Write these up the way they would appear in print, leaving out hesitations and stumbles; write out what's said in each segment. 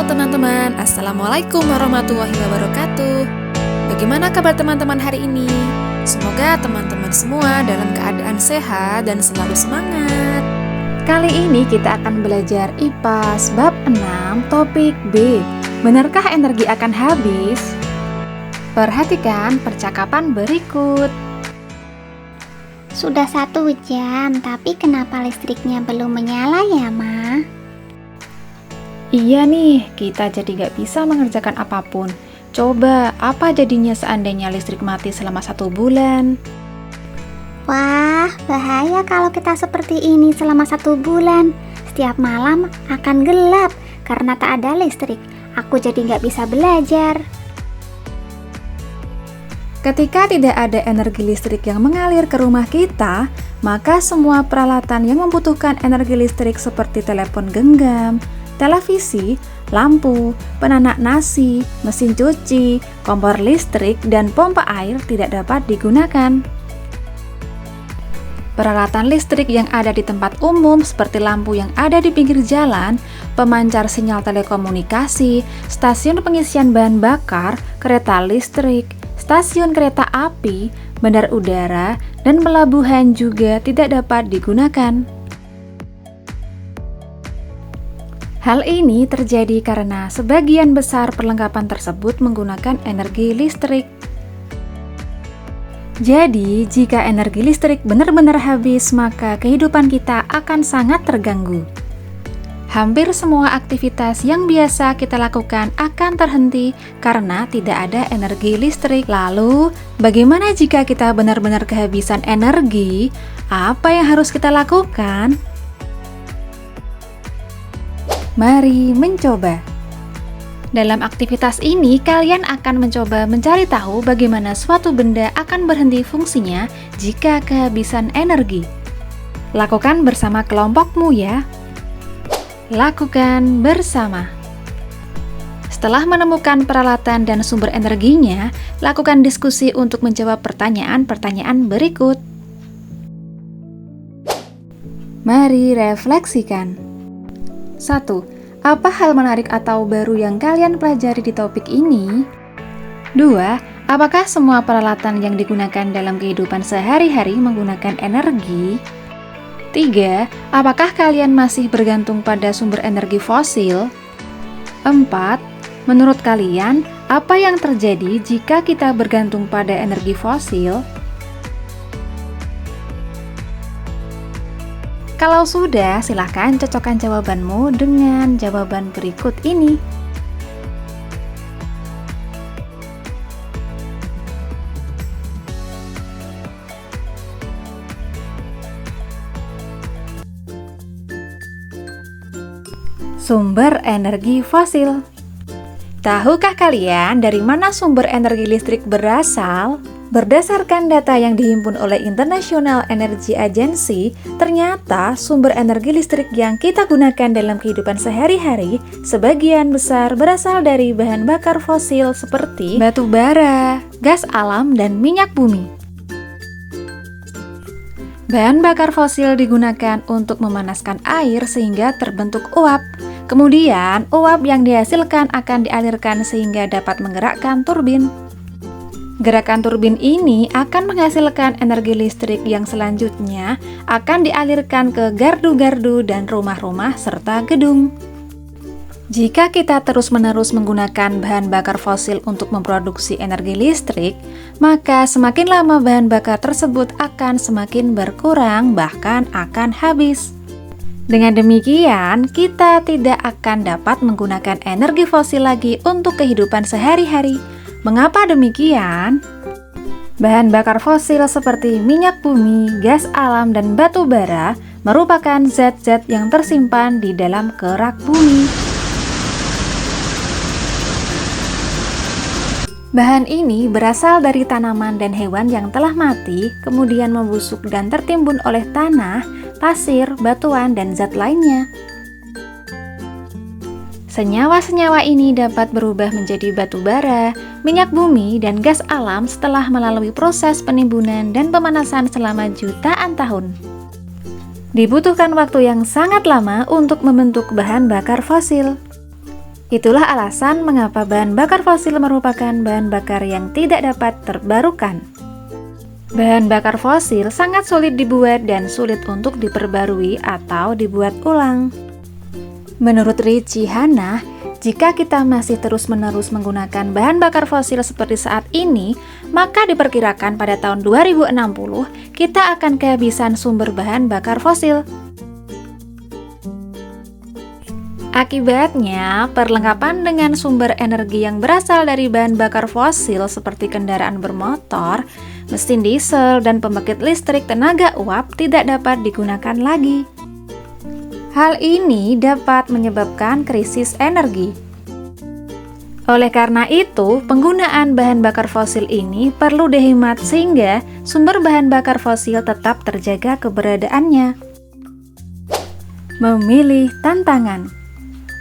teman-teman, Assalamualaikum warahmatullahi wabarakatuh. Bagaimana kabar teman-teman hari ini? Semoga teman-teman semua dalam keadaan sehat dan selalu semangat. Kali ini kita akan belajar IPAS bab 6 topik B. Benarkah energi akan habis? Perhatikan percakapan berikut. Sudah 1 jam, tapi kenapa listriknya belum menyala ya, Ma? Iya nih, kita jadi gak bisa mengerjakan apapun. Coba, apa jadinya seandainya listrik mati selama 1 bulan? Wah, bahaya kalau kita seperti ini selama 1 bulan. Setiap malam akan gelap karena tak ada listrik. Aku jadi gak bisa belajar. Ketika tidak ada energi listrik yang mengalir ke rumah kita, maka semua peralatan yang membutuhkan energi listrik seperti telepon genggam, televisi, lampu, penanak nasi, mesin cuci, kompor listrik, dan pompa air tidak dapat digunakan. Peralatan listrik yang ada di tempat umum seperti lampu yang ada di pinggir jalan, pemancar sinyal telekomunikasi, stasiun pengisian bahan bakar, kereta listrik, stasiun kereta api, bandar udara, dan pelabuhan juga tidak dapat digunakan. Hal ini terjadi karena sebagian besar perlengkapan tersebut menggunakan energi listrik. Jadi, jika energi listrik benar-benar habis, maka kehidupan kita akan sangat terganggu. Hampir semua aktivitas yang biasa kita lakukan akan terhenti karena tidak ada energi listrik. Lalu, bagaimana jika kita benar-benar kehabisan energi? Apa yang harus kita lakukan? Mari mencoba. Dalam aktivitas ini, kalian akan mencoba mencari tahu bagaimana suatu benda akan berhenti fungsinya jika kehabisan energi. Lakukan bersama kelompokmu ya. Lakukan bersama. Setelah menemukan peralatan dan sumber energinya, lakukan diskusi untuk menjawab pertanyaan-pertanyaan berikut. Mari refleksikan. 1. Apa hal menarik atau baru yang kalian pelajari di topik ini? 2. Apakah semua peralatan yang digunakan dalam kehidupan sehari-hari menggunakan energi? 3. Apakah kalian masih bergantung pada sumber energi fosil? 4. Menurut kalian, apa yang terjadi jika kita bergantung pada energi fosil? Kalau sudah, silahkan cocokkan jawabanmu dengan jawaban berikut ini. Sumber energi fosil. Tahukah kalian dari mana sumber energi listrik berasal? Berdasarkan data yang dihimpun oleh International Energy Agency, ternyata sumber energi listrik yang kita gunakan dalam kehidupan sehari-hari sebagian besar berasal dari bahan bakar fosil seperti batu bara, gas alam, dan minyak bumi. Bahan bakar fosil digunakan untuk memanaskan air sehingga terbentuk uap. Kemudian, uap yang dihasilkan akan dialirkan sehingga dapat menggerakkan turbin. Gerakan turbin ini akan menghasilkan energi listrik yang selanjutnya akan dialirkan ke gardu-gardu dan rumah-rumah serta gedung. Jika kita terus-menerus menggunakan bahan bakar fosil untuk memproduksi energi listrik, maka semakin lama bahan bakar tersebut akan semakin berkurang, bahkan akan habis. Dengan demikian, kita tidak akan dapat menggunakan energi fosil lagi untuk kehidupan sehari-hari. Mengapa demikian? Bahan bakar fosil seperti minyak bumi, gas alam, dan batu bara merupakan zat-zat yang tersimpan di dalam kerak bumi. Bahan ini berasal dari tanaman dan hewan yang telah mati, kemudian membusuk dan tertimbun oleh tanah, pasir, batuan, dan zat lainnya. Senyawa-senyawa ini dapat berubah menjadi batu bara, minyak bumi, dan gas alam setelah melalui proses penimbunan dan pemanasan selama jutaan tahun. Dibutuhkan waktu yang sangat lama untuk membentuk bahan bakar fosil. Itulah alasan mengapa bahan bakar fosil merupakan bahan bakar yang tidak dapat terbarukan. Bahan bakar fosil sangat sulit dibuat dan sulit untuk diperbarui atau dibuat ulang. Menurut Richie Hannah, jika kita masih terus-menerus menggunakan bahan bakar fosil seperti saat ini, maka diperkirakan pada tahun 2060 kita akan kehabisan sumber bahan bakar fosil. Akibatnya, perlengkapan dengan sumber energi yang berasal dari bahan bakar fosil seperti kendaraan bermotor, mesin diesel, dan pembangkit listrik tenaga uap tidak dapat digunakan lagi. Hal ini dapat menyebabkan krisis energi. Oleh karena itu, penggunaan bahan bakar fosil ini perlu dihemat sehingga sumber bahan bakar fosil tetap terjaga keberadaannya. Memilih tantangan.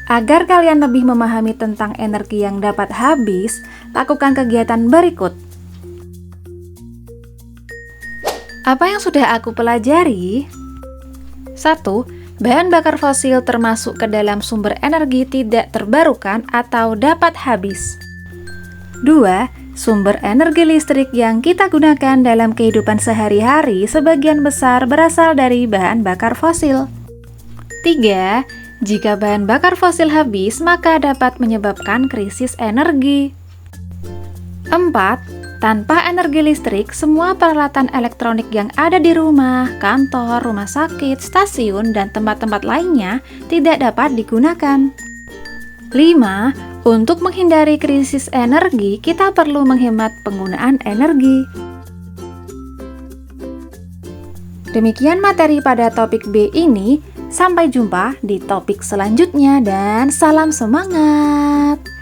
Agar kalian lebih memahami tentang energi yang dapat habis, lakukan kegiatan berikut. Apa yang sudah aku pelajari? 1. Bahan bakar fosil termasuk ke dalam sumber energi tidak terbarukan atau dapat habis. 2. Sumber energi listrik yang kita gunakan dalam kehidupan sehari-hari sebagian besar berasal dari bahan bakar fosil. 3. Jika bahan bakar fosil habis, maka dapat menyebabkan krisis energi. 4. Tanpa energi listrik, semua peralatan elektronik yang ada di rumah, kantor, rumah sakit, stasiun, dan tempat-tempat lainnya tidak dapat digunakan. 5. Untuk menghindari krisis energi, kita perlu menghemat penggunaan energi. Demikian materi pada topik B ini. Sampai jumpa di topik selanjutnya dan salam semangat!